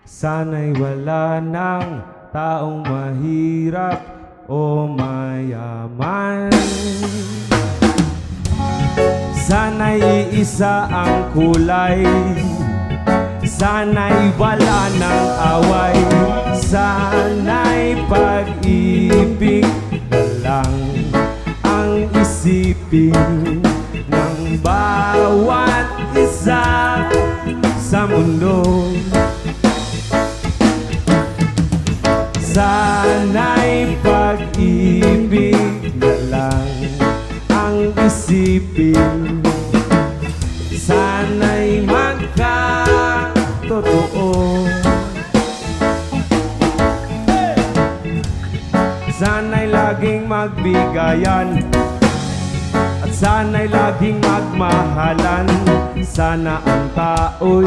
Sana'y wala ng taong mahirap o mayaman. Sana'y iisa ang kulay, sana'y wala ng away, sana'y pag-ibig na lang ang isipin ng bawat isa sa mundo. Sana'y pag-ibig na lang ang isipin, sana'y magkatotoo. Sana'y laging magbigayan at sana'y laging magmahalan. Sana ang tao'y